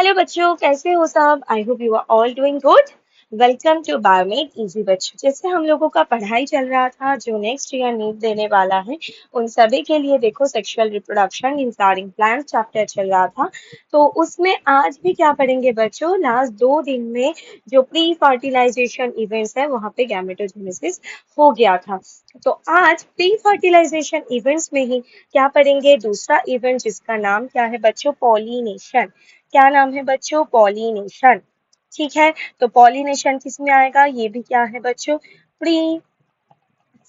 Hello बच्चों, कैसे हो सब? I hope you are all doing good. Welcome to Biomed Easy. बच्चों, जैसे हम लोगों का पढ़ाई चल रहा था, जो नेक्स्ट ईयर नीट देने वाला है उन सभी के लिए देखो sexual reproduction in flowering plant chapter चल रहा था। तो उसमें आज भी क्या पढ़ेंगे बच्चों? लास्ट 2 दिन में जो प्री फर्टिलाइजेशन इवेंट्स है वहां पे गैमेटोजेनेसिस हो गया था। तो आज प्री फर्टिलाइजेशन इवेंट्स में ही क्या पढ़ेंगे? दूसरा इवेंट जिसका नाम क्या है बच्चों? पॉलिनेशन। क्या नाम है बच्चों? पॉलिनेशन। ठीक है, तो पॉलिनेशन किस में आएगा? ये भी क्या है बच्चों? प्री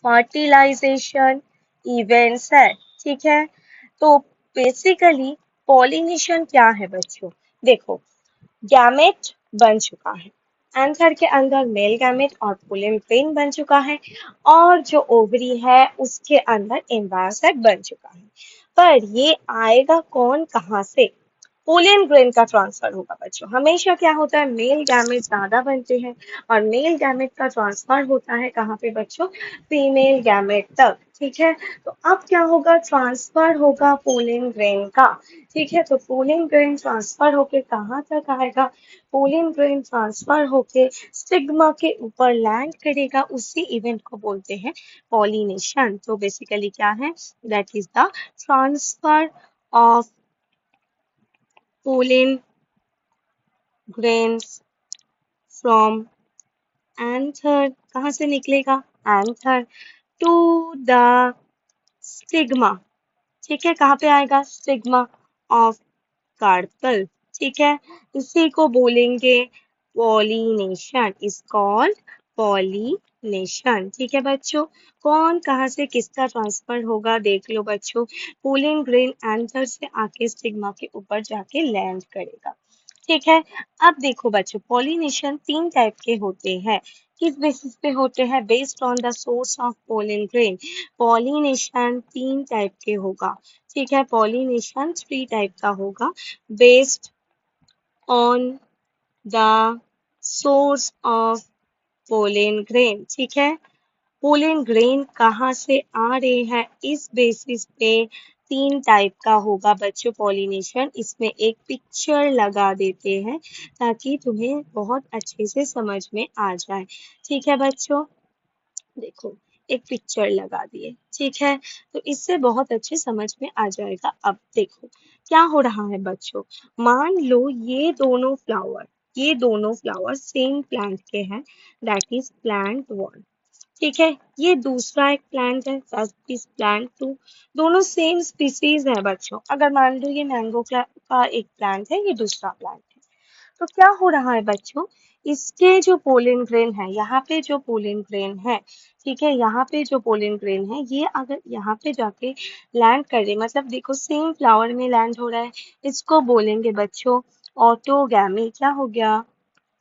फर्टिलाइजेशन इवेंट्स है। ठीक है, तो बेसिकली पॉलिनेशन क्या है बच्चों? देखो, गैमेट बन चुका है, एंथर के अंदर मेल गैमेट और पोलन ग्रेन बन चुका है, और जो ओवरी है उसके अंदर एम्ब्रायोसाइट बन चुका है। पर ये आएगा कौन, कहाँ से? पोलन ग्रेन का ट्रांसफर होगा बच्चों। हमेशा क्या होता है, मेल गैमेट ज्यादा बनते हैं और मेल गैमेट का ट्रांसफर होता है कहाँ पे बच्चों? फीमेल गैमेट तक। ठीक है, तो अब क्या होगा? ट्रांसफर होगा पोलन ग्रेन का। ठीक है, तो पोलन ग्रेन ट्रांसफर होके कहाँ तक आएगा? पोलन ग्रेन ट्रांसफर होके स्टिग्मा के ऊपर लैंड करेगा। उसी इवेंट को बोलते हैं पॉलिनेशन। तो बेसिकली क्या है? That is the transfer of pollen grains from anther, कहाँ से निकलेगा? anther to the stigma। ठीक है, कहाँ पे आएगा? Stigma of carpel. ठीक है, इसी को बोलेंगे पॉलिनेशन। Is called pollination. ठीक है बच्चों, कौन कहाँ से किसका ट्रांसफर होगा देख लो बच्चों। पोलन ग्रेन एंथर से आके स्टिग्मा के ऊपर जाके लैंड करेगा। ठीक है, अब देखो बच्चों, पॉलिनेशन 3 टाइप के होते हैं। किस बेसिस पे होते हैं? Based on the source of pollen grain. Pollination 3 type के होगा। ठीक है, पॉलिनेशन 3 टाइप का होगा based on the source of pollen grain. ठीक है, पोलन ग्रेन कहाँ से आ रहे हैं, इस बेसिस पे 3 टाइप का होगा बच्चों पॉलिनेशन। इसमें एक पिक्चर लगा देते हैं ताकि तुम्हें बहुत अच्छे से समझ में आ जाए। ठीक है बच्चों, देखो एक पिक्चर लगा दिए। ठीक है, तो इससे बहुत अच्छे समझ में आ जाएगा। अब देखो क्या हो रहा है बच्चों। मान लो ये दोनों फ्लावर सेम प्लांट के हैं, दैट इज प्लांट 1। ठीक है, ये दूसरा एक प्लांट है, दैट इज प्लांट 2। दोनों सेम स्पीसीज है बच्चों। अगर मान लो ये मैंगो का एक प्लांट है, ये दूसरा प्लांट है, तो क्या हो रहा है बच्चों? इसके जो पोलन ग्रेन है, यहाँ पे जो पोलन ग्रेन है, ठीक है, यहाँ पे जो पोलन ग्रेन है, ये अगर यहाँ पे जाके लैंड करे, मतलब देखो सेम फ्लावर में लैंड हो रहा है, इसको बोलेंगे बच्चों ऑटोगैमी। क्या हो गया?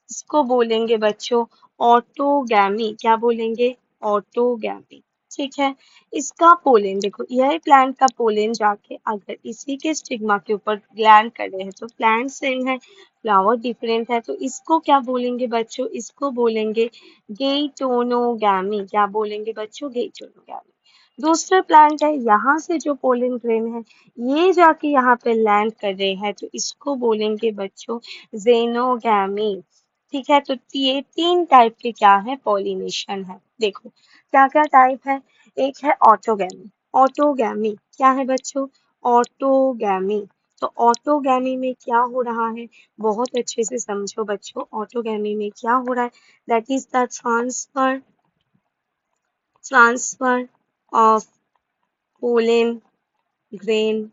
इसको बोलेंगे बच्चों ऑटोगैमी। क्या बोलेंगे? ऑटोगैमी। ठीक है, इसका पोलन देखो, यह प्लांट का पोलन जाके अगर इसी के स्टिग्मा के ऊपर लैंड कर रहे हैं तो प्लांट सेम है, फ्लावर डिफरेंट है, तो इसको क्या बोलेंगे बच्चों? इसको बोलेंगे गेटोनोगैमी। क्या बोलेंगे बच्चों? गेटोनोगैमी। दूसरा प्लांट है, यहाँ से जो पोलन ग्रेन है ये जाके यहाँ पे लैंड कर रहे हैं, तो इसको बोलेंगे बच्चों जेनोगैमी। ठीक है, तो ये 3 टाइप के क्या है? पॉलिनेशन है। देखो क्या क्या टाइप है। एक है ऑटोगैमी। ऑटोगैमी क्या है बच्चों? ऑटोगैमी। तो ऑटोगैमी में क्या हो रहा है? बहुत अच्छे से समझो बच्चों, ऑटोगैमी में क्या हो रहा है? That is the transfer of pollen grain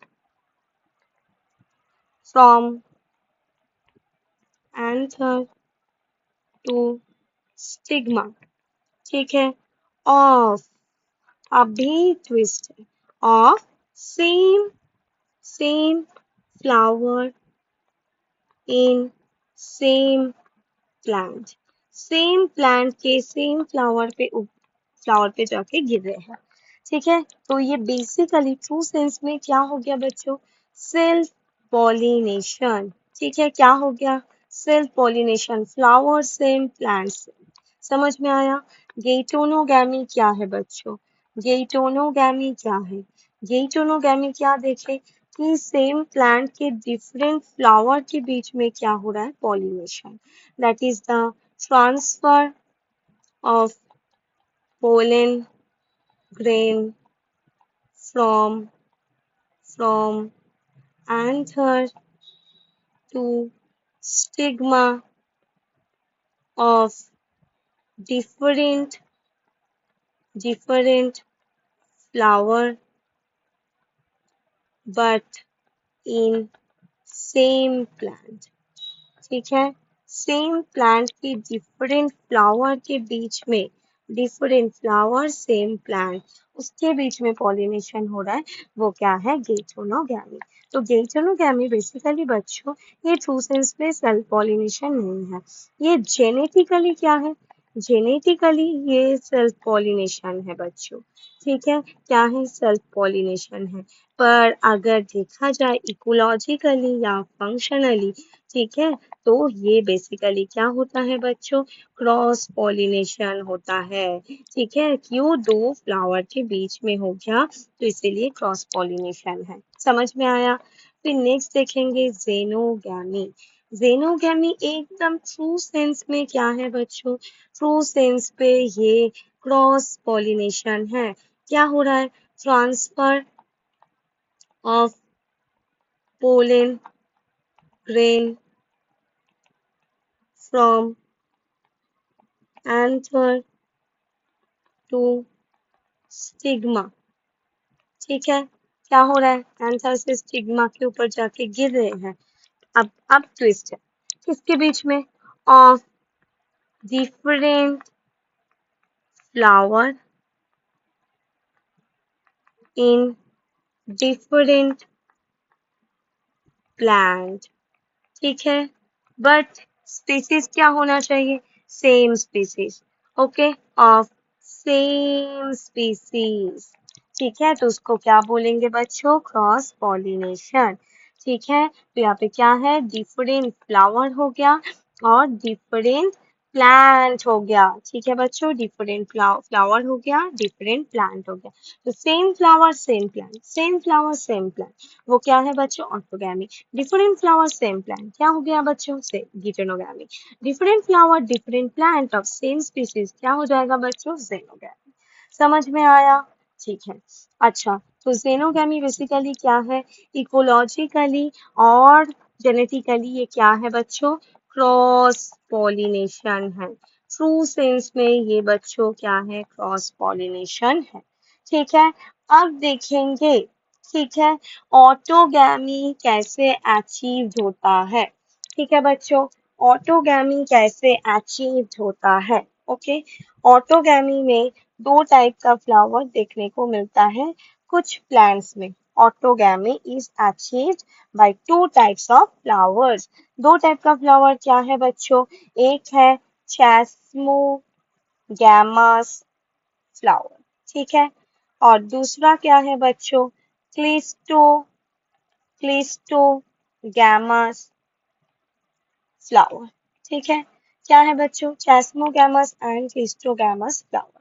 from anther to stigma. ठीक है, ऑफ, अभी ट्विस्ट है, of same same flower in same plant. Same plant के सेम फ्लावर पे जाके गिर रहे हैं। ठीक है, तो ये बेसिकली ट्रू सेंस में क्या हो गया बच्चों? Self pollination. ठीक है, क्या हो गया? Self pollination, flower same plant same. समझ में आया? गेटोनोगैमी क्या है बच्चों? गेटोनोगैमी क्या है? गेटोनोगैमी क्या देखे? कि सेम प्लांट के डिफरेंट फ्लावर के बीच में क्या हो रहा है, pollination, that is the transfer of pollen grain from from anther to stigma of different different flower but in same plant। ठीक है, सेम प्लांट के डिफरेंट फ्लावर के बीच में, डिफरेंट फ्लावर सेम प्लांट, उसके बीच में पॉलिनेशन हो रहा है, वो क्या है, गेटोनोगैमी। तो गेटोनोगैमी बेसिकली बच्चों ये ट्रू सेंस में सेल्फ पॉलिनेशन नहीं है, ये जेनेटिकली क्या है, जेनेटिकली ये सेल्फ पॉलिनेशन है बच्चों। ठीक है, क्या है, सेल्फ पॉलिनेशन है। पर अगर देखा जाए इकोलॉजिकली या फंक्शनली, ठीक है, तो ये बेसिकली क्या होता है बच्चों, क्रॉस पॉलिनेशन होता है। ठीक है, क्यों, दो फ्लावर के बीच में हो गया तो इसीलिए क्रॉस पॉलिनेशन है। समझ में आया। फिर नेक्स्ट देखेंगे जेनोगैमी। जेनोगैमी एकदम ट्रू सेंस में क्या है बच्चों, ट्रू सेंस पे ये क्रॉस पॉलिनेशन है। क्या हो रहा है, transfer of pollen grain from anther to stigma. ठीक है, क्या हो रहा है, एंथर से स्टिग्मा के ऊपर जाके गिर रहे हैं। अब ट्विस्ट है, किसके बीच में, of different flower in different plant. ठीक है, बट स्पीसीज क्या होना चाहिए, same species. Okay, of same species. ठीक है, तो उसको क्या बोलेंगे बच्चों, क्रॉस पॉलिनेशन। ठीक है, तो यहाँ पे क्या है, डिफरेंट फ्लावर हो गया और डिफरेंट प्लांट हो गया। ठीक है बच्चों, डिफरेंट फ्लावर हो गया, डिफरेंट प्लांट हो गया। तो same flower same plant, same flower same plant, वो क्या है बच्चों, autogamy. Different flower same plant, क्या हो गया बच्चों, से geitonogamy. Different flower different plant of same species, क्या हो जाएगा बच्चों, जेनोगैमी। समझ में आया। ठीक है, अच्छा, तो जेनोगैमी बेसिकली क्या है, इकोलॉजिकली और जेनेटिकली ये क्या है बच्चों, क्रॉस पॉलिनेशन है। ट्रू सेंस में ये बच्चों क्या है, क्रॉस पॉलिनेशन है। ठीक है, अब देखेंगे, ठीक है, ऑटोगैमी कैसे अचीव होता है। ठीक है बच्चों, ऑटोगैमी कैसे अचीव होता है। ओके, ऑटोगैमी में दो टाइप का फ्लावर देखने को मिलता है कुछ प्लांट्स में। Autogamy is achieved by two types of flowers. दो टाइप का फ्लावर क्या है बच्चों, एक है चैस्मोगैमस फ्लावर, ठीक है, और दूसरा क्या है बच्चों, क्लिस्टो क्लिस्टोगैमस फ्लावर। ठीक है, क्या है बच्चों, चैस्मोगैमस एंड क्लिस्टोगैमस फ्लावर।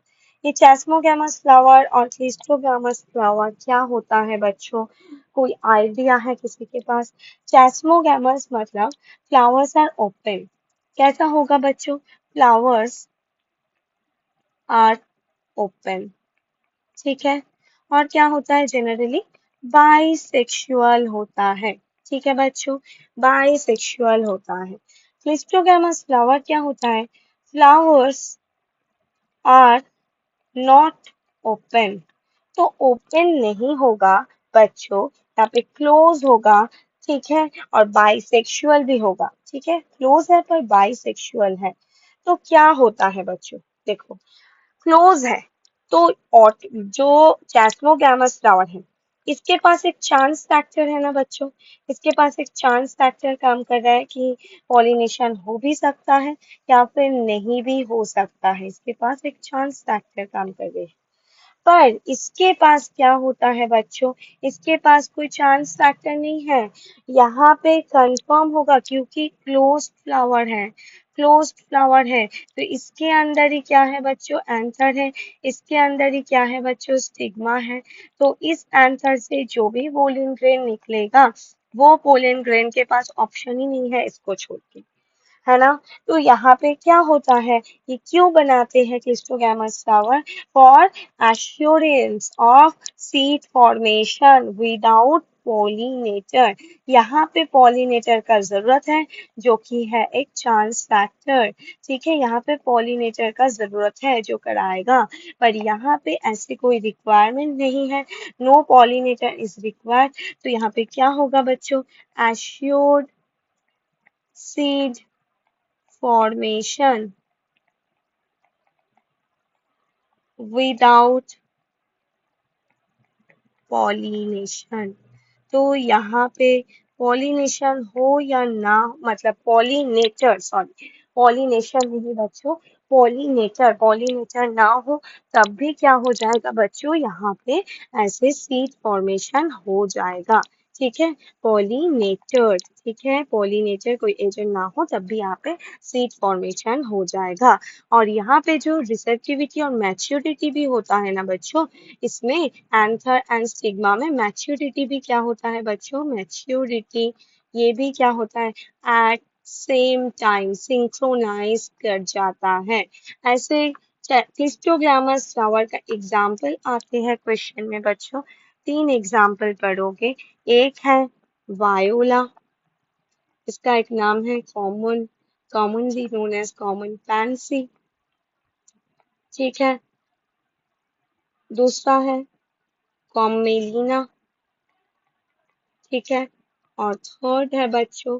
ये चैस्मोगैमस फ्लावर और क्लिस्टोगैमस फ्लावर क्या होता है बच्चों, कोई आइडिया है किसी के पास। चैस्मोगैमस मतलब फ्लावर्स आर ओपन, कैसा होगा बच्चों, फ्लावर्स आर ओपन। ठीक है, और क्या होता है, जनरली बाइसेक्सुअल होता है। ठीक है बच्चों, बाइसेक्सुअल होता है। क्लिस्टोगैमस फ्लावर क्या होता है, फ्लावर्स आर नॉट ओपन, तो ओपन नहीं होगा बच्चों, यहाँ पे क्लोज होगा। ठीक है, और बाइसेक्सुअल भी होगा। ठीक है, क्लोज है पर बाइसेक्सुअल है। तो क्या होता है बच्चों, देखो, क्लोज है तो जो चैस्मोगैमस फ्लावर है, इसके पास एक चांस फैक्टर है ना बच्चों, इसके पास एक चांस फैक्टर काम कर रहा है कि पॉलिनेशन हो भी सकता है या फिर नहीं भी हो सकता है, इसके पास एक चांस फैक्टर काम कर रहे हैं। पर इसके पास क्या होता है बच्चों, इसके पास कोई चांस फैक्टर नहीं है, यहाँ पे कंफर्म होगा क्योंकि क्लोज फ्लावर है। क्लोज्ड फ्लावर है तो इसके अंदर ही क्या है बच्चों, एंथर है। इसके अंदर ही क्या है बच्चों, स्टिग्मा है। तो इस एंथर से जो भी पोलन ग्रेन निकलेगा वो पोलन ग्रेन के पास ऑप्शन ही नहीं है इसको छोड़ के, है ना। तो यहाँ पे क्या होता है, ये क्यों बनाते हैं cleistogamous flower, for assurance of seed formation without pollinator. यहाँ पे पॉलिनेटर का जरूरत है जो कि है एक चांस फैक्टर। ठीक है, यहाँ पे पॉलिनेटर का जरूरत है जो कराएगा, पर यहाँ पे ऐसे कोई रिक्वायरमेंट नहीं है, नो पॉलिनेटर इज रिक्वायर्ड। तो यहाँ पे क्या होगा बच्चों, assured seed formation without pollination। तो यहाँ पे पॉलिनेशन हो या ना, मतलब पॉलिनेटर, सॉरी पॉलिनेशन नहीं बच्चों, पॉलिनेटर, पॉलिनेटर ना हो तब भी क्या हो जाएगा बच्चों, यहाँ पे ऐसे सीड फॉर्मेशन हो जाएगा। ठीक है, पॉलिनेटर, ठीक है, पॉलिनेटर कोई एजेंट ना हो तब भी यहाँ पे सीड फॉर्मेशन हो जाएगा। और यहाँ पे जो रिसेप्टिविटी और मैच्योरिटी भी होता है ना बच्चों, इसमें एंथर एंड स्टिग्मा में मैच्योरिटी भी क्या होता है बच्चों, मैच्योरिटी ये भी क्या होता है, एट सेम टाइम सिंक्रोनाइज कर जाता है। ऐसे क्लिस्टोग्रामस फ्लावर का एग्जाम्पल आते हैं क्वेश्चन में बच्चों, 3 एग्जाम्पल पढ़ोगे। एक है वायोला, इसका एक नाम है common, commonly known as common pansy. ठीक है, दूसरा है कॉमेलिना। ठीक है, और थर्ड है बच्चों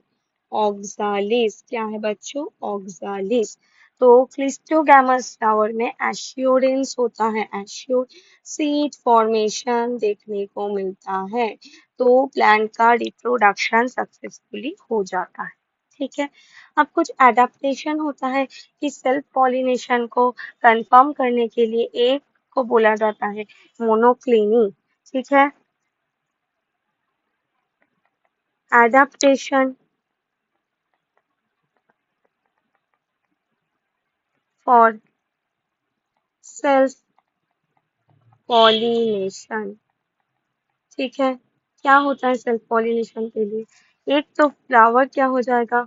ऑक्सालिस। क्या है बच्चों, ऑक्सालिस। तो क्लिस्टोगैमस फ्लावर में एश्योरेंस होता है, एश्योर सीड फॉर्मेशन देखने को मिलता है, तो प्लांट का रिप्रोडक्शन सक्सेसफुली हो जाता है। ठीक है, अब कुछ एडेप्टेशन होता है कि सेल्फ पॉलिनेशन को कंफर्म करने के लिए एक को बोला जाता है मोनोक्लिनी। ठीक है, adaptation for self pollination। ठीक है, क्या होता है सेल्फ पॉलिनेशन के लिए, एक तो फ्लावर क्या हो जाएगा,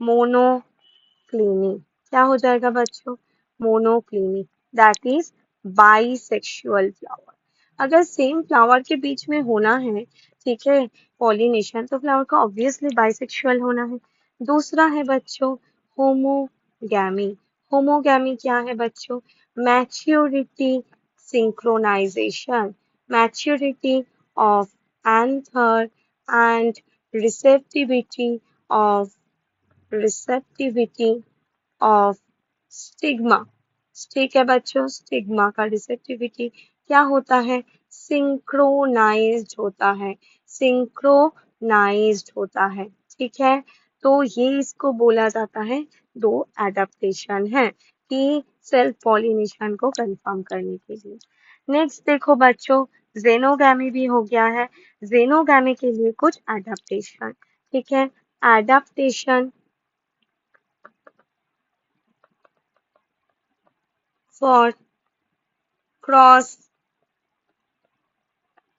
मोनोक्लिनी। क्या हो जाएगा बच्चों, मोनोक्लिनी, दैट इज बाइसेक्सुअल फ्लावर। अगर सेम फ्लावर के बीच में होना है, ठीक है, पॉलिनेशन, तो फ्लावर का ऑब्वियसली बाइसेक्सुअल होना है। दूसरा है बच्चों होमोगैमी। होमोगैमी क्या है बच्चों, maturity synchronization, maturity of anther and receptivity of receptivity of stigma. ठीक है बच्चों, स्टिग्मा का रिसेप्टिविटी क्या होता है, सिंक्रोनाइज्ड होता है, सिंक्रोनाइज्ड होता है। ठीक है, तो ये इसको बोला जाता है, दो एडेप्टेशन है कि सेल्फ पॉलिनेशन को कंफर्म करने के लिए। नेक्स्ट देखो बच्चों, जेनोगैमी भी हो गया है, जेनोगैमी के लिए कुछ एडेप्टेशन। ठीक है, एडेप्टेशन फॉर क्रॉस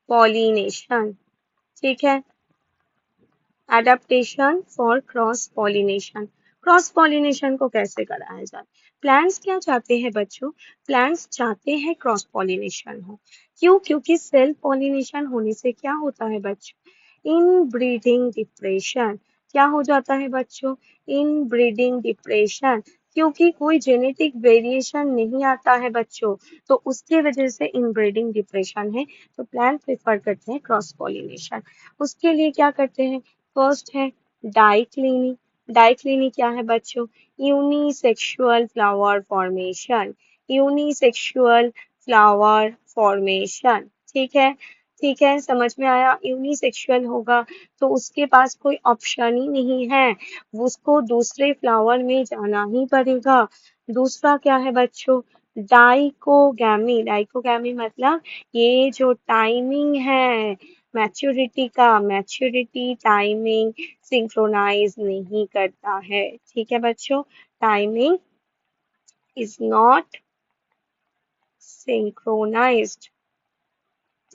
पॉलिनेशन। ठीक है, adaptation for cross pollination. Cross pollination को कैसे कराया जाए, प्लांट्स क्या चाहते हैं बच्चों, प्लांट्स चाहते हैं क्रॉस पॉलिनेशन हो। क्यों, क्योंकि सेल्फ पॉलिनेशन होने से क्या होता है बच्चों, इन ब्रीडिंग डिप्रेशन। क्या हो जाता है बच्चों, इन ब्रीडिंग डिप्रेशन, क्योंकि कोई जेनेटिक वेरिएशन नहीं आता है बच्चों, तो उसकी वजह से इनब्रीडिंग डिप्रेशन है, तो प्लांट प्रेफर करते हैं क्रॉस पॉलिनेशन। उसके लिए क्या करते हैं, फर्स्ट है डाइक्लिनी। डाइक्लिनी क्या है बच्चों, unisexual flower formation, unisexual flower formation. ठीक है, ठीक है, समझ में आया, यूनिसेक्सुअल होगा तो उसके पास कोई ऑप्शन ही नहीं है, उसको दूसरे फ्लावर में जाना ही पड़ेगा। दूसरा क्या है बच्चों, डाइकोगैमी। डाइकोगैमी मतलब ये जो टाइमिंग है, मैच्योरिटी का मैच्योरिटी टाइमिंग सिंक्रोनाइज नहीं करता है। ठीक है बच्चों, टाइमिंग इज नॉट सिंक्रोनाइज्ड।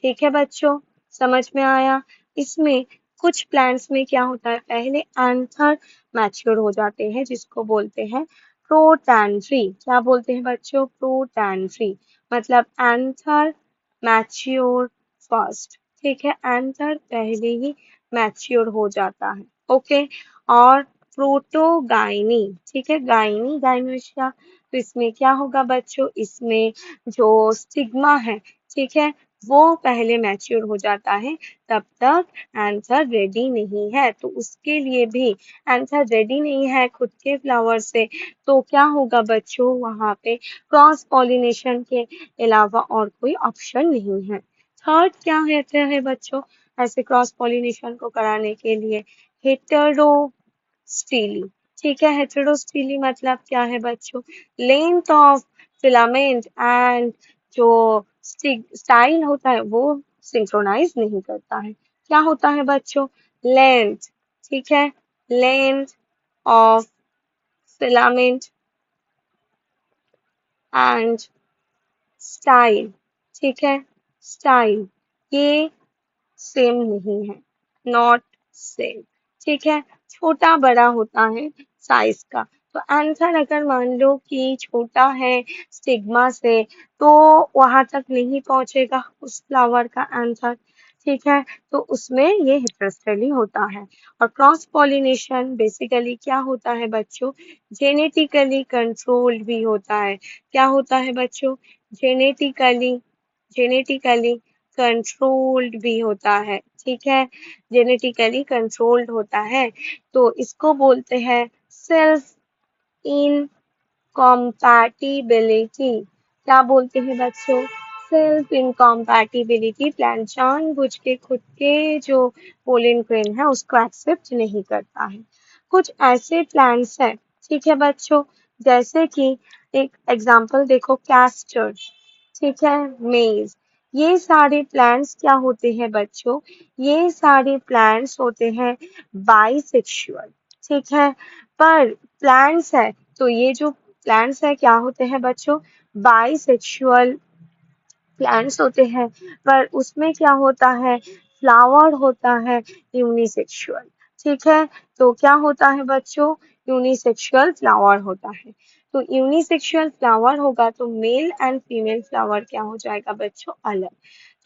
ठीक है बच्चों, समझ में आया। इसमें कुछ प्लांट्स में क्या होता है, पहले एंथर मैच्योर हो जाते हैं जिसको बोलते हैं प्रोटैंड्री। क्या बोलते हैं बच्चों, प्रोटैंड्री। मतलब एंथर मैच्योर फर्स्ट। ठीक है, एंथर पहले ही मैच्योर हो जाता है। ओके, और प्रोटोगाइनी। ठीक है, गाइनी गाइनोशिया। तो इसमें क्या होगा बच्चों, इसमें जो स्टिग्मा है, ठीक है, वो पहले मैच्योर हो जाता है। तब तक आंसर रेडी नहीं है, तो उसके लिए भी आंसर रेडी नहीं है खुद के फ्लावर से, तो क्या होगा बच्चों, वहां पे क्रॉस पॉलिनेशन के अलावा और कोई ऑप्शन नहीं है। थर्ड क्या कहते हैं बच्चों, ऐसे क्रॉस पॉलिनेशन को कराने के लिए हेटेरोस्टिली। ठीक है, हेटेरोस्टिली मतलब क्या है बच्चों, लेंथ ऑफ फिलामेंट एंड जो स्टाइल होता है वो सिंक्रोनाइज नहीं करता है। क्या होता है बच्चों, लेंथ। ठीक है, length of filament and style. ठीक है, स्टाइल ये सेम नहीं है, नॉट सेम। ठीक है, छोटा बड़ा होता है साइज का। तो आंसर अगर मान लो कि छोटा है स्टिग्मा से, तो वहां तक नहीं पहुंचेगा उस फ्लावर का आंसर। ठीक है, तो उसमें ये हिटरस्टेली होता है। और क्रॉस पॉलिनेशन बेसिकली क्या होता है बच्चों, जेनेटिकली कंट्रोल्ड भी होता है। क्या होता है बच्चों, जेनेटिकली जेनेटिकली कंट्रोल्ड भी होता है। ठीक है, जेनेटिकली कंट्रोल्ड होता है। तो इसको बोलते हैं सेल्फ इनकॉम्पैटिबिलिटी। क्या बोलते हैं बच्चों, सेल्फ इनकॉम्पैटिबिलिटी। प्लांट जानबूझ के खुद के जो पोलन ग्रेन है उसको एक्सेप्ट नहीं करता है। कुछ ऐसे प्लांट्स हैं, ठीक है बच्चों, जैसे कि एक एग्जांपल देखो, कैस्टर, ठीक है, मेज। ये सारे प्लांट्स क्या होते हैं बच्चों, ये सारे प्लांट्स होते हैं बाइसेक्सुअल। ठीक है, पर प्लांट्स है, तो ये जो प्लांट्स है क्या होते हैं बच्चों, बाइसेक्सुअल प्लांट्स होते हैं। पर उसमें क्या होता है, फ्लावर होता है यूनिसेक्सुअल। ठीक है, तो क्या होता है बच्चों, यूनिसेक्सुअल फ्लावर होता है। तो यूनिसेक्सुअल फ्लावर होगा तो मेल एंड फीमेल फ्लावर क्या हो जाएगा बच्चों, अलग।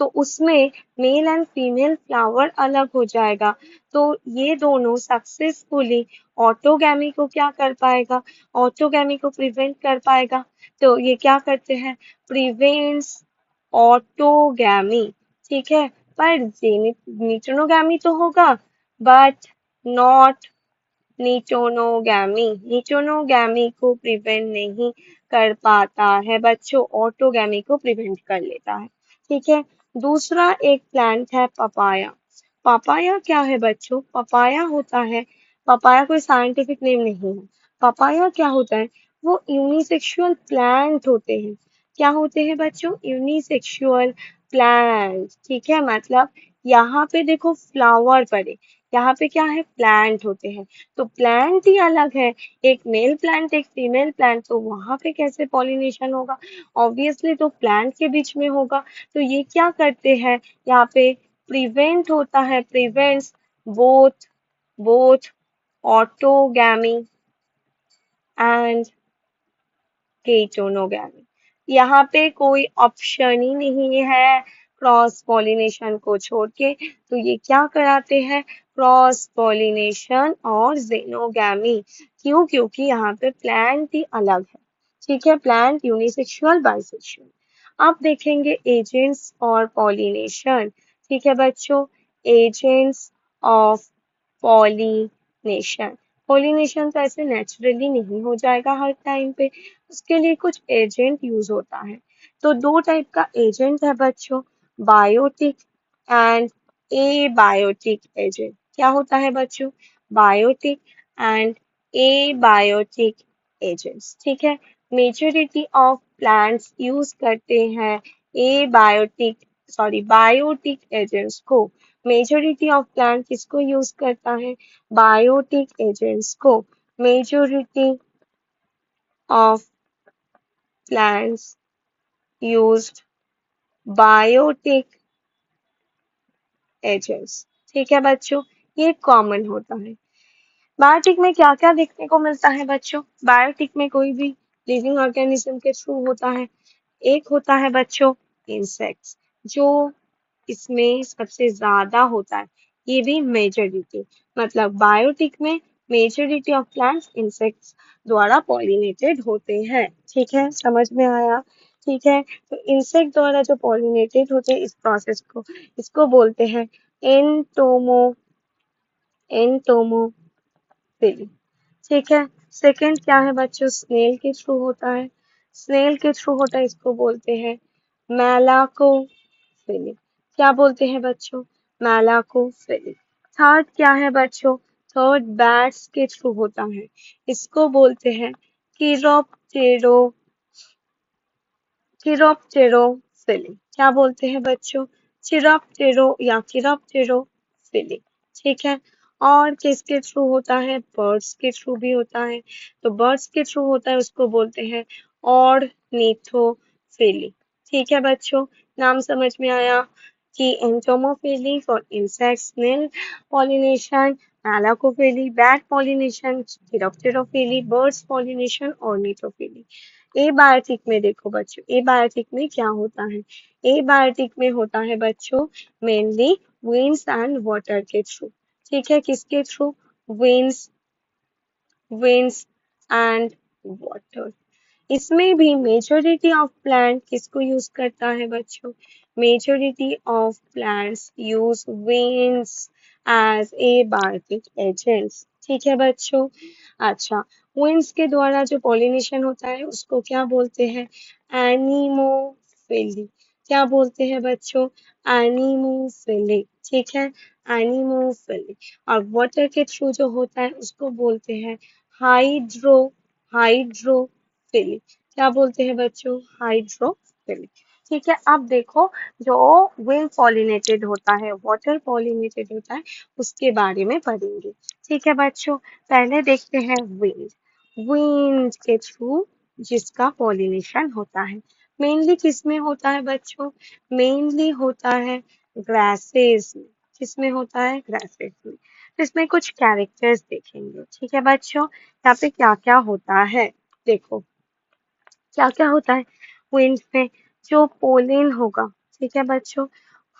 तो उसमें मेल एंड फीमेल फ्लावर अलग हो जाएगा। तो ये दोनों सक्सेसफुली ऑटोगैमी को क्या कर पाएगा, ऑटोगैमी को प्रिवेंट कर पाएगा। तो ये क्या करते हैं, प्रिवेंट्स ऑटोगैमी। ठीक है, पर नीटोनोगैमी तो होगा, बट नॉट नीटोनोगैमी। नीटोनोगैमी को प्रिवेंट नहीं कर पाता है बच्चों, ऑटोगैमी को प्रिवेंट कर लेता है। ठीक है, दूसरा एक प्लांट है पपाया। पपाया क्या है बच्चों, पपाया होता है, पपाया कोई साइंटिफिक नेम नहीं है। पपाया क्या होता है, वो यूनिसेक्सुअल प्लांट होते हैं। क्या होते हैं बच्चों, यूनिसेक्सुअल प्लांट। ठीक है, मतलब यहाँ पे देखो फ्लावर पड़े, यहाँ पे क्या है, प्लांट होते हैं। तो प्लांट ही अलग है, एक मेल प्लांट एक फीमेल प्लांट, तो वहां पे कैसे पॉलिनेशन होगा, ऑब्वियसली तो प्लांट के बीच में होगा। तो ये क्या करते हैं, यहाँ पे प्रिवेंट होता है, prevents both both autogamy and geitonogamy. यहाँ पे कोई ऑप्शन ही नहीं है क्रॉस पॉलिनेशन को छोड़ के, तो ये क्या कराते हैं, क्रॉस पॉलिनेशन और जेनोगैमी। क्यों, क्योंकि यहाँ पे प्लांट ही अलग है। ठीक है, प्लांट यूनिसेक्सुअल बाइसेक्सुअल। अब देखेंगे एजेंट्स और पॉलिनेशन। ठीक है बच्चों, एजेंट्स ऑफ पॉलिनेशन। पॉलिनेशन तो ऐसे नेचुरली नहीं हो जाएगा हर टाइम पे, उसके लिए कुछ एजेंट यूज होता है। तो दो टाइप का एजेंट है बच्चों, biotic and abiotic agent. क्या होता है बच्चों, biotic and abiotic agents. ठीक है, मेजोरिटी ऑफ प्लांट्स यूज करते हैं abiotic, sorry biotic agents को। मेजोरिटी ऑफ प्लांट किसको यूज करता है? बायोटिक एजेंट्स को। Majority of plants used biotic agents. ठीक है बच्चों, ये कॉमन होता है। बायोटिक में क्या क्या देखने को मिलता है बच्चों? बायोटिक में कोई भी लिविंग ऑर्गेनिज्म के थ्रू होता है। एक होता है बच्चों इंसेक्ट्स, जो इसमें सबसे ज्यादा होता है। ये भी मेजोरिटी, मतलब बायोटिक में मेजोरिटी ऑफ प्लांट्स इंसेक्ट्स द्वारा पॉलिनेटेड होते हैं। ठीक है, समझ में आया? ठीक है, तो इंसेक्ट द्वारा जो पॉलिनेटेड होते हैं इस प्रोसेस को, इसको बोलते हैं एंटोमो एंटोमोफिली। ठीक है। सेकंड क्या है बच्चों? स्नेल के थ्रू होता है। स्नेल के थ्रू होता है, इसको बोलते हैं मैलाकोफिली। क्या बोलते हैं बच्चों? मैलाकोफिली। थर्ड क्या है बच्चों? थर्ड बैट्स के थ्रू होता है, इसको बोलते हैं कीरोप्टेरो चिरोप्टेरोफिली। क्या बोलते हैं बच्चों? चिरोप्टेरो या कीरोप्टेरोफिली। ठीक है। और किसके थ्रू होता है? बर्ड्स के थ्रू भी होता है। तो बर्ड्स के थ्रू होता है, उसको बोलते हैं ऑर्निथोफिली। ठीक है बच्चों, नाम समझ में आया कि entomophily for insects, snail pollination, malacophily bat pollination, chiropterophily birds pollination, ornithophily. Abiotic में देखो बच्चों, ए बायोटिक में क्या होता है? ए बायोटिक में होता है बच्चों मेनली विंड्स एंड वाटर के थ्रू। ठीक है, किसके through? Winds winds and water. इसमें भी मेजोरिटी ऑफ प्लांट किसको यूज करता है बच्चों? Majority of plants use winds as abiotic agents. ठीक है बच्चों। अच्छा, winds के द्वारा जो पॉलिनेशन होता है उसको क्या बोलते हैं? एनिमोफिली। क्या बोलते हैं बच्चों? एनिमोफिली। ठीक है, एनिमोफिली। और वाटर के थ्रू जो होता है उसको बोलते हैं हाइड्रो हाइड्रोफिली। क्या बोलते हैं बच्चों? हाइड्रोफिली। ठीक है, अब देखो, जो विंड पॉलिनेटेड होता है, वाटर पॉलिनेटेड होता है, उसके बारे में पढ़ेंगे। ठीक है बच्चों, पहले देखते हैं विंड। विंड के थ्रू जिसका पॉलिनेशन होता है, मेनली किसमें होता है बच्चों? मेनली होता है ग्रासेस में। किसमें होता है? ग्रासेस में। तो इसमें कुछ कैरेक्टर्स देखेंगे। ठीक है बच्चों, यहाँ पे क्या क्या होता है देखो। क्या क्या होता है विंड में? जो पोलेन होगा, ठीक है बच्चों,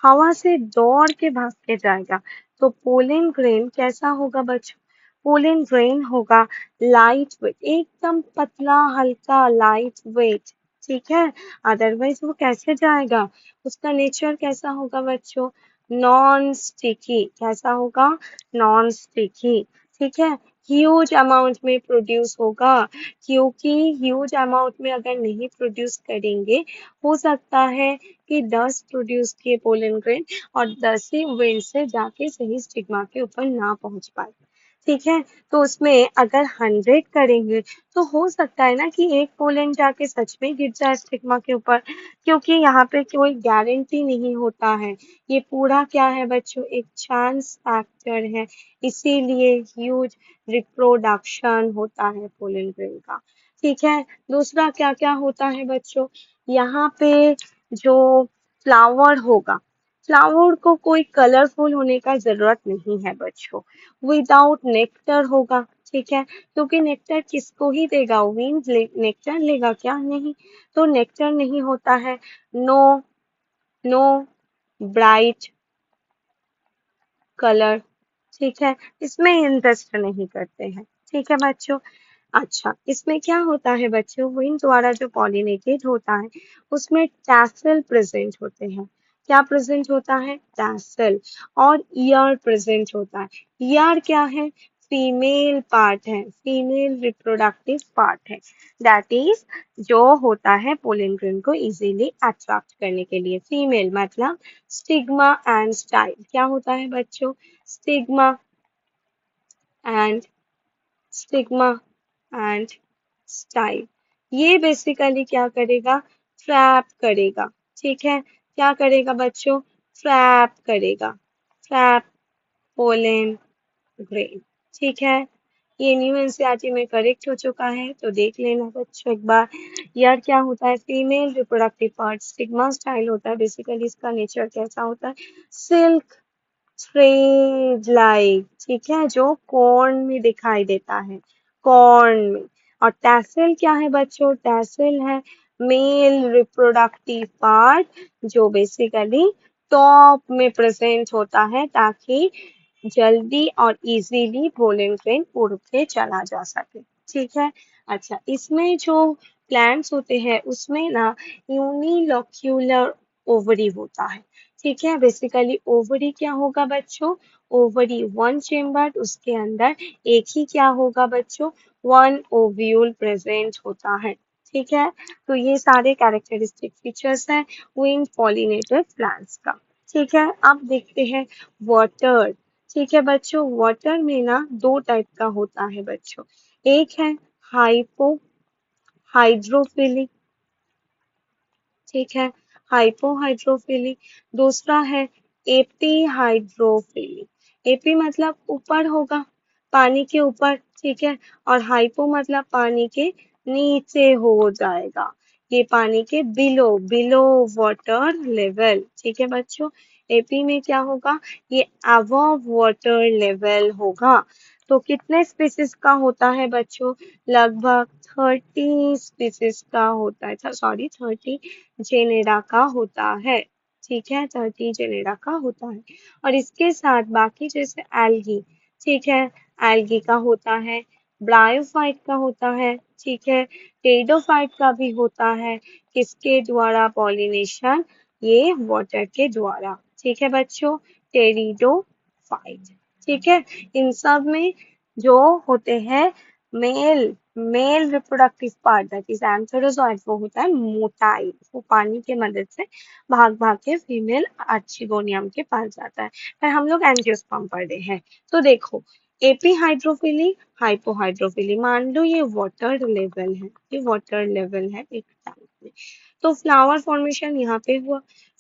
हवा से दौड़ के भाग के जाएगा। तो पोलेन ग्रेन कैसा होगा बच्चों? पोलेन ग्रेन होगा लाइट वेट, एकदम पतला हल्का लाइट वेट। ठीक है, अदरवाइज वो कैसे जाएगा? उसका नेचर कैसा होगा बच्चों? Non sticky. कैसा होगा? Non sticky. ठीक है, ह्यूज अमाउंट में प्रोड्यूस होगा, क्योंकि ह्यूज अमाउंट में अगर नहीं प्रोड्यूस करेंगे, हो सकता है कि 10 प्रोड्यूस किए पोलन ग्रेन और 10 ही विंड से जाके सही स्टिग्मा के ऊपर ना पहुंच पाए। ठीक है, तो उसमें अगर 100 करेंगे तो हो सकता है ना कि एक पोलन जाके सच में गिर जाए स्टिग्मा के ऊपर, क्योंकि यहाँ पे कोई गारंटी नहीं होता है। ये पूरा क्या है बच्चों? एक चांस फैक्टर है, इसीलिए ह्यूज रिप्रोडक्शन होता है पोलन ग्रेन का। ठीक है, दूसरा क्या क्या होता है बच्चों? यहाँ पे जो फ्लावर होगा, फ्लावर को कोई कलरफुल होने का जरूरत नहीं है बच्चों, विदाउट नेक्टर होगा। ठीक है, क्योंकि नेक्टर किसको ही देगा? विंड नेक्टर लेगा क्या? नहीं, तो नेक्टर नहीं होता है। No no bright colour. ठीक है, इसमें इंटरेस्ट नहीं करते हैं। ठीक है बच्चों। अच्छा, इसमें क्या होता है बच्चों? विंड द्वारा जो पॉलिनेटेड होता है उसमें टैसल प्रेजेंट होते हैं। क्या प्रेजेंट होता है? टैसल। और ईयर प्रेजेंट होता है। ईयर क्या है? फीमेल पार्ट है, फीमेल रिप्रोडक्टिव पार्ट है। दैट इज जो होता है पोलन ग्रेन को इजीली अट्रैक्ट करने के लिए। फीमेल मतलब स्टिग्मा एंड स्टाइल। क्या होता है बच्चों? Stigma and stigma and style. ये बेसिकली क्या करेगा? ट्रैप करेगा। ठीक है, क्या करेगा बच्चों? ट्रैप करेगा। SAP, pollen, grain. ठीक है, ये न्यू एनसीईआरटी में करेक्ट हो चुका है, तो देख लेना बच्चों एक बार। यार क्या होता है, female reproductive part stigma style होता है। बेसिकली इसका नेचर कैसा होता है, सिल्क थ्रेड लाइक, ठीक है, जो कॉर्न में दिखाई देता है, कॉर्न में। और टैसल क्या है बच्चों, टैसल है मेल रिप्रोडक्टिव पार्ट, जो बेसिकली टॉप में प्रेजेंट होता है, ताकि जल्दी और इजीली पोलन ग्रेन उड़ के चला जा सके। ठीक है, अच्छा, इसमें जो प्लांट्स होते हैं उसमें ना यूनिलोक्यूलर ओवरी होता है। ठीक है, बेसिकली ओवरी क्या होगा बच्चों, ओवरी वन चेम्बर, उसके अंदर एक ही क्या होगा बच्चों, वन ओव्यूल प्रेजेंट होता है। ठीक है, तो ये सारे कैरेक्टरिस्टिक फीचर्स हैं विंग पॉलिनेटेड प्लांट्स का। ठीक है, अब देखते हैं वाटर। ठीक है बच्चों, वाटर में ना दो टाइप का होता है बच्चों, एक है हाइपो हाइड्रोफिलिक, ठीक है, हाइपोहाइड्रोफिलिक, दूसरा है एपीहाइड्रोफिलिक। एपी मतलब ऊपर होगा, पानी के ऊपर, ठीक है, और हाइपो मतलब पानी के नीचे हो जाएगा, ये पानी के बिलो, बिलो वाटर लेवल। ठीक है बच्चों, एपी में क्या होगा, ये अबव वाटर लेवल होगा। तो कितने स्पीसीज का होता है बच्चों, लगभग 30 स्पीसीज का होता है, सॉरी 30 जेनेडा का होता है। ठीक है, 30 जेनेडा का होता है। और इसके साथ बाकी जैसे एल्गी, ठीक है, एल्गी का होता है, ब्रायोफाइट का होता है, ठीक है, टेडोफाइट का भी होता है। किसके द्वारा पॉलिनेशन, ये वाटर के द्वारा। ठीक है बच्चों, टेरिडोफाइट। ठीक है, इन सब में जो होते हैं male, male reproductive part that is antherozoid, वो होता है मोटाइल, वो पानी के मदद से भाग भाग के फीमेल आर्चिगोनियम के पास जाता है। फिर हम लोग एंजियोस्पर्म पढ़े हैं। तो देखो, एपी हाइड्रोफिली, हाइपोहाइड्रोफिली, मान लो ये वाटर लेवल है, ये वाटर लेवल है एक टैंक में। तो फ्लावर फॉर्मेशन यहाँ पे हुआ,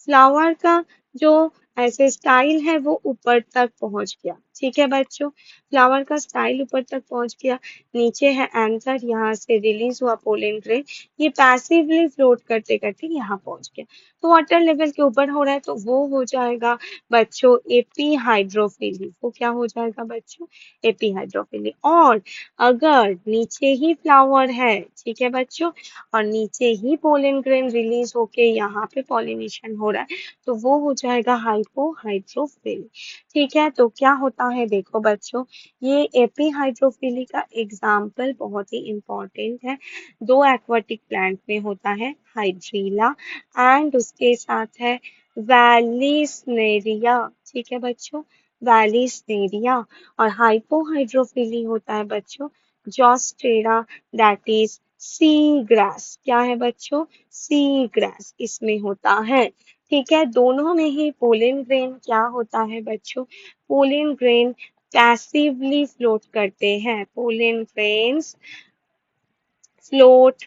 फ्लावर का जो ऐसे स्टाइल है वो ऊपर तक पहुंच गया। ठीक है बच्चों, फ्लावर का स्टाइल ऊपर तक पहुंच गया, नीचे है एंथर, यहाँ से रिलीज हुआ पोलन ग्रेन, ये पैसिवली फ्लोट करते करते यहाँ पहुंच गया। तो वाटर लेवल के ऊपर हो रहा है, तो वो हो जाएगा बच्चों एपी हाइड्रोफिली। वो क्या हो जाएगा बच्चों, एपी हाइड्रोफिली। और अगर नीचे ही फ्लावर है, ठीक है बच्चों, और नीचे ही पोलन ग्रेन रिलीज होके यहाँ पे पॉलिनेशन हो रहा है, तो वो हो जाएगा हाइपोहाइड्रोफिली। ठीक है, तो क्या होता है देखो बच्चों, ये एपीहाइड्रोफिली का एग्जाम्पल बहुत ही इम्पोर्टेंट है, दो एक्वाटिक प्लांट में होता है, हाइड्रीला एंड उसके साथ है वैलिस्नेरिया। ठीक है बच्चों, वैलिस्नेरिया। और हाइपोहाइड्रोफिली होता है बच्चों जॉस्टेरा, दैट इज सी ग्रास। क्या है बच्चों, सी ग्रास इसमें होता है। ठीक है, दोनों में ही पोलन ग्रेन क्या होता है बच्चों, पोलन ग्रेन पैसिवली फ्लोट करते हैं, pollen grains float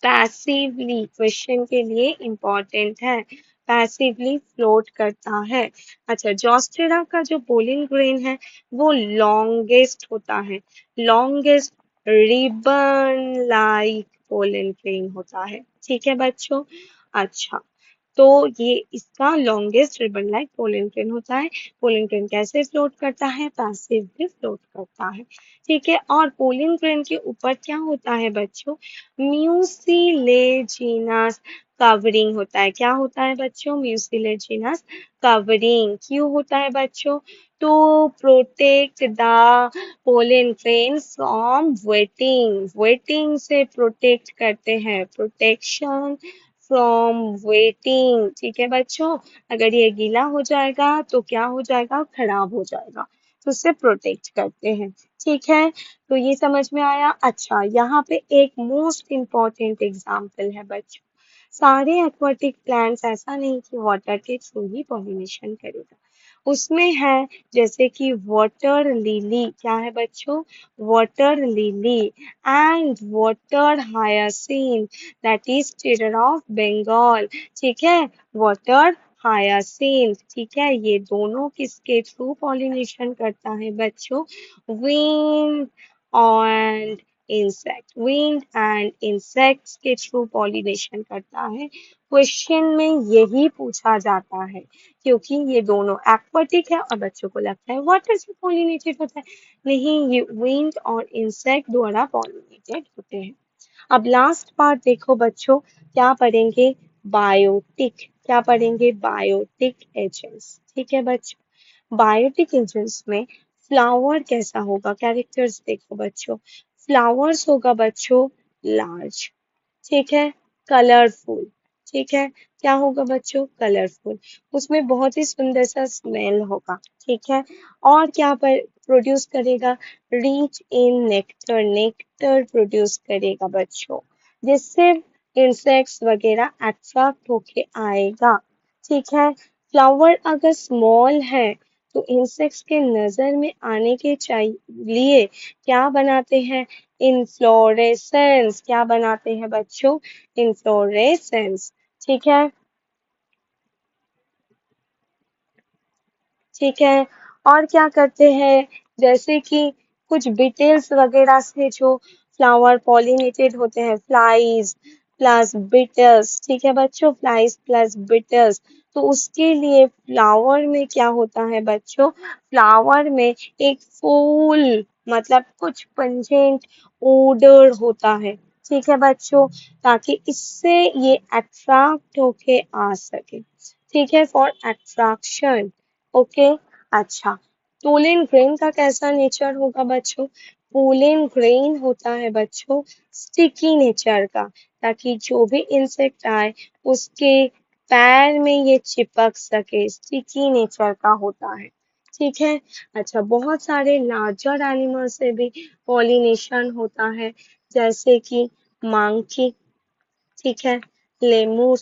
passively, question के लिए इम्पोर्टेंट है, पैसिवली फ्लोट करता है। अच्छा, जॉस्टेरा का जो पोलन ग्रेन है वो लॉन्गेस्ट होता है, longest ribbon like pollen grain होता है। ठीक है बच्चों, अच्छा, तो ये इसका longest ribbon like pollen grain होता है। पोलन ग्रेन कैसे फ्लोट करता है, पैसिवली फ्लोट करता है। ठीक है, और पोलन ग्रेन के ऊपर क्या होता है बच्चों, म्यूसिलेजिनस कवरिंग होता है। क्या होता है बच्चों, म्यूसिलेजिनस कवरिंग। क्यों होता है बच्चों, to protect the pollen grain from wetting, wetting से प्रोटेक्ट करते हैं, प्रोटेक्शन फ्रॉम वेटिंग। ठीक है बच्चों, अगर ये गीला हो जाएगा तो क्या हो जाएगा, खराब हो जाएगा, तो उससे प्रोटेक्ट करते हैं। ठीक है, तो ये समझ में आया। अच्छा, यहाँ पे एक मोस्ट इम्पॉर्टेंट एग्जाम्पल है बच्चों, सारे एक्वाटिक प्लांट्स ऐसा नहीं कि वाटर के थ्रू ही पॉलिनेशन करेगा, उसमें है जैसे कि वाटर लिली। क्या है बच्चों, water lily and water hyacinth, that is terror of Bengal. ठीक है, वाटर हायासिंथ, ठीक है, ये दोनों किसके थ्रू पॉलिनेशन करता है बच्चों? विंड एंड इंसेक्ट्स के थ्रू पॉलिनेशन करता है। क्वेश्चन में यही पूछा जाता है क्योंकि ये दोनों एक्वाटिक है और बच्चों को लगता है वाटर से पॉलिनेटेड होता है। नहीं, ये विंड और इंसेक्ट द्वारा पॉलिनेटेड होते हैं। अब लास्ट पार्ट देखो बच्चों, क्या पढ़ेंगे? बायोटिक। क्या पढ़ेंगे? Biotic agents. ठीक है बच्चों, बायोटिक एजेंट्स में फ्लावर कैसा होगा? कैरेक्टर्स देखो बच्चों, फ्लावर्स होगा बच्चों लार्ज, ठीक है, कलरफुल, ठीक है, क्या होगा बच्चों? कलरफुल, उसमें बहुत ही सुंदर सा स्मेल होगा, ठीक है, और क्या पर प्रोड्यूस करेगा? Rich in nectar, nectar produce करेगा बच्चों, जिससे इंसेक्ट्स वगैरह अट्रैक्ट होके आएगा, ठीक है। फ्लावर अगर स्मॉल है तो इंसेक्ट्स के नजर में आने के लिए क्या बनाते हैं? इन्फ्लोरेसेंस। क्या बनाते हैं बच्चों? इन्फ्लोरेसेंस, ठीक है, ठीक है। और क्या करते हैं? जैसे कि कुछ बिटल्स वगैरह से जो फ्लावर पॉलिनेटेड होते हैं, फ्लाइज प्लस बिटल्स, ठीक है बच्चों, फ्लाइज प्लस बिटल्स, तो उसके लिए फ्लावर में क्या होता है बच्चों? फ्लावर में एक फूल, मतलब कुछ पंजेंट ओडर होता है, ठीक है बच्चों, ताकि इससे ये अट्रैक्ट होके आ सके, ठीक है, फॉर अट्रैक्शन। ओके, अच्छा, पोलन ग्रेन का कैसा नेचर होगा बच्चों? पोलन ग्रेन होता है बच्चों स्टिकी नेचर का, ताकि जो भी इंसेक्ट आए उसके पैर में ये चिपक सके, स्टिकी नेचर का होता है, ठीक है। अच्छा, बहुत सारे लार्जर एनिमल से भी पॉलिनेशन होता है, जैसे कि मंकी, ठीक है, लेमूर,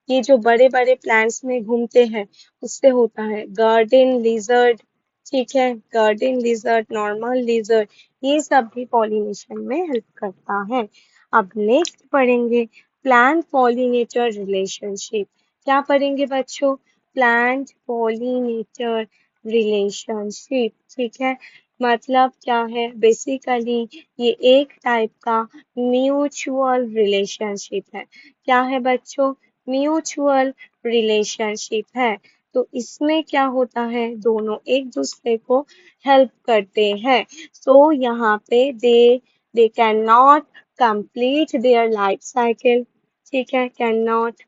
ये जो बड़े बड़े प्लांट्स में घूमते हैं उससे होता है। गार्डन लिजर्ड, ठीक है, गार्डन लिजर्ड, नॉर्मल लिजर्ड, ये सब भी पॉलिनेशन में हेल्प करता है। अब नेक्स्ट पढ़ेंगे प्लांट पॉलिनेटर रिलेशनशिप। क्या पढ़ेंगे बच्चों? प्लांट पॉलिनेटर रिलेशनशिप, ठीक है, मतलब क्या है? बेसिकली ये एक टाइप का म्यूचुअल रिलेशनशिप है। क्या है बच्चों? म्यूचुअल रिलेशनशिप है। तो इसमें क्या होता है? दोनों एक दूसरे को हेल्प करते हैं। तो यहाँ पे they can not complete their life cycle, ठीक है, can not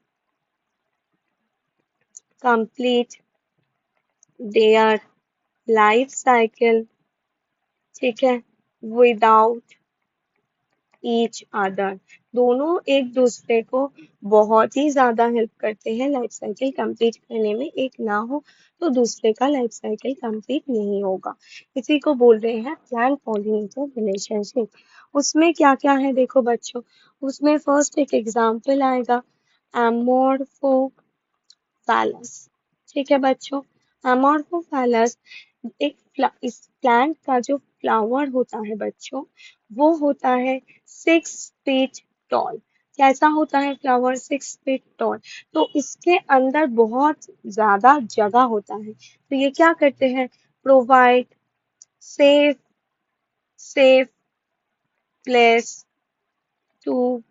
complete their life cycle, ठीक है, विदाउट ईच अदर। दोनों एक दूसरे को बहुत ही ज्यादा हेल्प करते हैं लाइफ साइकिल कंप्लीट करने में। एक ना हो तो दूसरे का लाइफ साइकिल कंप्लीट नहीं होगा। इसी को बोल रहे हैं प्लांट पॉलिनेटर रिलेशनशिप। उसमें क्या क्या है देखो बच्चों, उसमें फर्स्ट एक एग्जाम्पल आएगा एमोर्फो फैलस, ठीक है बच्चों, एमोर्फोफैलस इस प्लांट का जो फ्लावर होता है बच्चों, वो होता है 6 फीट टॉल। कैसा होता है फ्लावर? 6 feet tall. तो इसके अंदर बहुत ज्यादा जगह होता है, तो ये क्या करते हैं? Provide safe safe place to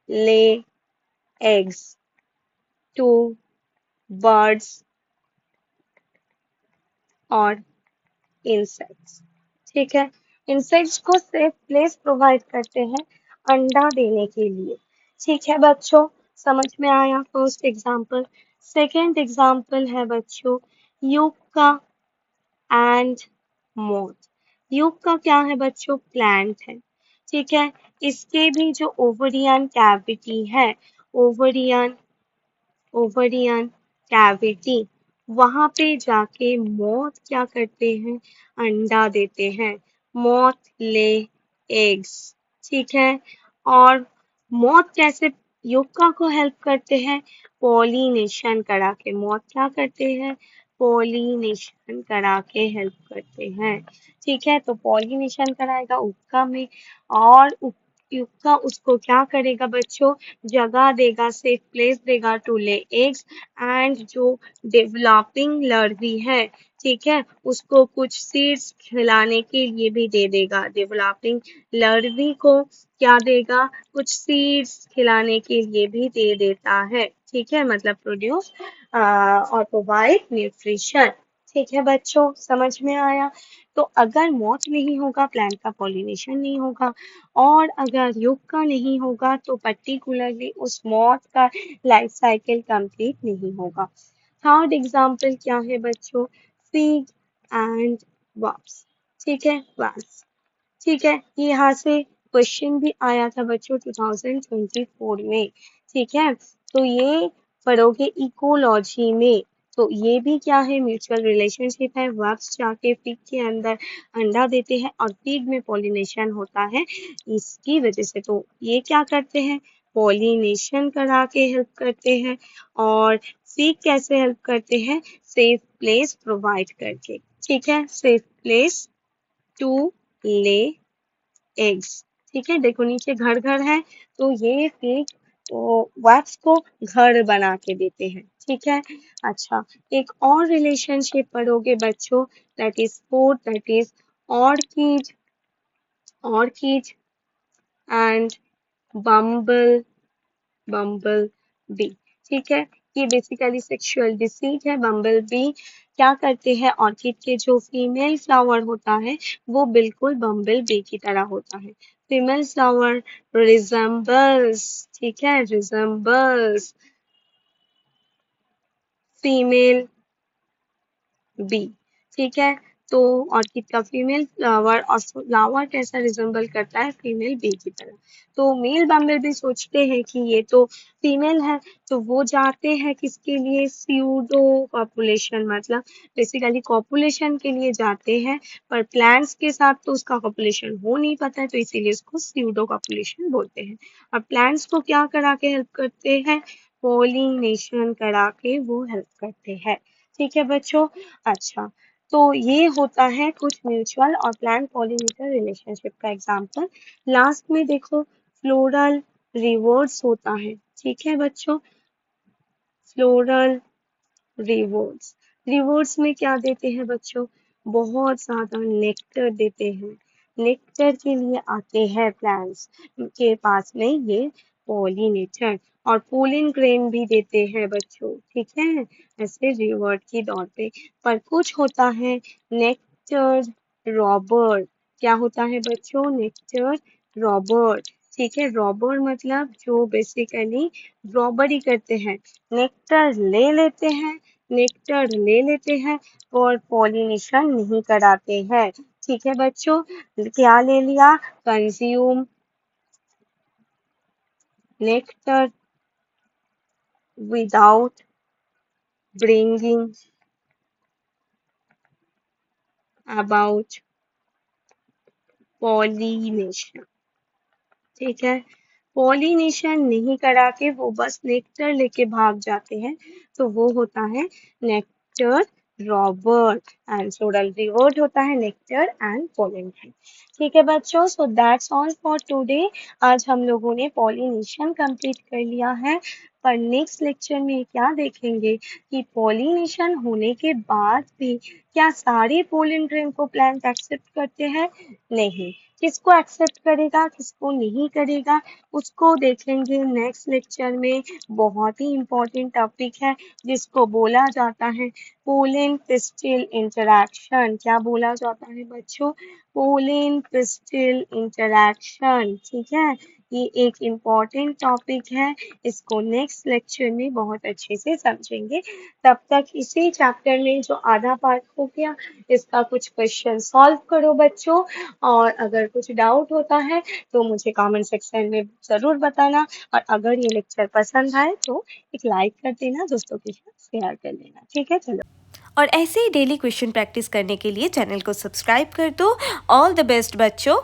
lay eggs to birds और इंसेक्ट्स, ठीक है, इंसेक्ट्स को सेफ प्लेस प्रोवाइड करते हैं अंडा देने के लिए, ठीक है बच्चों, समझ में आया फर्स्ट एग्जाम्पल। सेकेंड एग्जाम्पल है बच्चों यूका एंड मोथ। यूका क्या है बच्चों? प्लांट है, ठीक है, इसके भी जो ओवरियन कैविटी है, ओवरियन ओवरियन कैविटी, वहां पे जाके मॉथ क्या करते हैं? अंडा देते हैं। मॉथ ले एग्स, ठीक है, और मॉथ कैसे युक्का को हेल्प करते हैं? पॉलिनेशन करा के। मॉथ क्या करते हैं? पॉलिनेशन करा के हेल्प करते हैं, ठीक है, तो पॉलिनेशन कराएगा उक्का में, और युक्का उसको क्या करेगा बच्चों, जगह देगा, सेफ प्लेस देगा टू ले एग्स, एंड जो डेवलपिंग लर्वी है, ठीक है, उसको कुछ सीड्स खिलाने के लिए भी दे देगा। डेवलपिंग लर्वी को क्या देगा, कुछ सीड्स खिलाने के लिए भी दे देता है, ठीक है, मतलब प्रोड्यूस और प्रोवाइड न्यूट्रिशन। ठीक है बच्चों, समझ में आया। तो अगर मौत नहीं होगा, प्लांट का पॉलिनेशन नहीं होगा, और अगर युग का नहीं होगा तो पर्टिकुलरली उस मौत का लाइफ साइकिल कंप्लीट नहीं होगा। थर्ड एग्जाम्पल क्या है बच्चों, फिग एंड वाप्स, ठीक है, वाप्स, ठीक है, ये यहाँ से क्वेश्चन भी आया था बच्चों 2024 में, ठीक है, तो ये पढ़ोगे इकोलॉजी में। तो ये भी क्या है, म्यूचुअल रिलेशनशिप है। वर्ब्स जाके फिग के अंदर अंडा देते हैं और फिग में पॉलिनेशन होता है, इसकी वजह से तो ये क्या करते हैं, पॉलिनेशन करा के हेल्प करते हैं। और फिग कैसे हेल्प करते हैं, सेफ प्लेस प्रोवाइड करके, ठीक है, safe place to lay eggs, ठीक है, देखो नीचे घर घर है, तो ये फिग तो वैक्स को घर बना के देते हैं, ठीक है। अच्छा, एक और रिलेशनशिप पढ़ोगे बच्चों, that is fourth, that is orchid, orchid and bumble, bumble B, ठीक है, ये बेसिकली सेक्सुअल डिसीज है। बम्बल बी क्या करते हैं, ऑर्किड के जो फीमेल फ्लावर होता है वो बिल्कुल बम्बल बी की तरह होता है। फीमेल फ्लावर रिजेंबल्स, ठीक है, रिजेंबल्स फीमेल बी, ठीक है, तो ऑर्किड का फीमेल फ्लावर और फ्लावर कैसा रिजेंबल करता है, फीमेल बी की तरह। तो मेल बम्बल भी सोचते हैं कि ये तो फीमेल है, तो वो जाते हैं किसके लिए, स्यूडो कॉपुलेशन, मतलब बेसिकली कॉपुलेशन के लिए जाते हैं, पर प्लांट्स के साथ तो उसका कॉपुलेशन हो नहीं पाता है, तो इसीलिए उसको स्यूडो कॉपुलेशन बोलते हैं। और प्लांट्स को क्या करा के हेल्प करते हैं, पोलिनेशन करा के वो हेल्प करते हैं, ठीक है बच्चों। अच्छा, तो ये होता है कुछ म्यूचुअल और प्लांट पॉलिनेटर रिलेशनशिप का एग्जाम्पल। लास्ट में देखो फ्लोरल रिवॉर्ड्स होता है, ठीक है बच्चों, फ्लोरल रिवॉर्ड्स, रिवॉर्ड्स में क्या देते हैं बच्चों, बहुत ज्यादा नेक्टर देते हैं, नेक्टर के लिए आते हैं प्लांट्स के पास में ये पॉलिनेटर, और पोलिन ग्रेन भी देते हैं बच्चों, ठीक है, ऐसे रिवॉर्ड की दौर पे। पर कुछ होता है नेक्टर रॉबर, क्या होता है बच्चों, नेक्टर रॉबर, ठीक है, रॉबर मतलब जो बेसिकली रॉबरी करते हैं, नेक्टर ले लेते हैं, नेक्टर ले लेते हैं और पॉलिनेशन नहीं कराते हैं, ठीक है बच्चों। क्या ले लिया, consume nectar without bringing about pollination, ठीक है, पॉलिनेशन नहीं करा के वो बस नेक्टर लेके भाग जाते हैं, तो वो होता है nectar robber, and floral reward होता है नेक्टर एंड पोलन। ठीक है बच्चों, so that's all for today. आज हम लोगों ने पॉलिनेशन कंप्लीट कर लिया है, पर नेक्स्ट लेक्चर में क्या देखेंगे कि पॉलिनेशन होने के बाद भी क्या सारे पोलन ग्रेन को प्लांट एक्सेप्ट करते हैं, नहीं, किसको एक्सेप्ट करेगा किसको नहीं करेगा उसको देखेंगे नेक्स्ट लेक्चर में। बहुत ही इम्पोर्टेंट टॉपिक है जिसको बोला जाता है पोलन पिस्टिल इंटरैक्शन। क्या बोला जाता है बच्चों, पोलन पिस्टिल इंटरैक्शन, ठीक है, ये एक इम्पॉर्टेंट टॉपिक है, इसको नेक्स्ट लेक्चर में बहुत अच्छे से समझेंगे। तब तक इसी चैप्टर में जो आधा पार्ट हो गया इसका कुछ क्वेश्चन सॉल्व करो बच्चों, और अगर कुछ डाउट होता है तो मुझे कमेंट सेक्शन में ज़रूर बताना, और अगर ये लेक्चर पसंद आए तो एक लाइक कर देना, दोस्तों के साथ शेयर कर देना, ठीक है, चलो। और ऐसे ही डेली क्वेश्चन प्रैक्टिस करने के लिए चैनल को सब्सक्राइब कर दो। ऑल द बेस्ट बच्चों।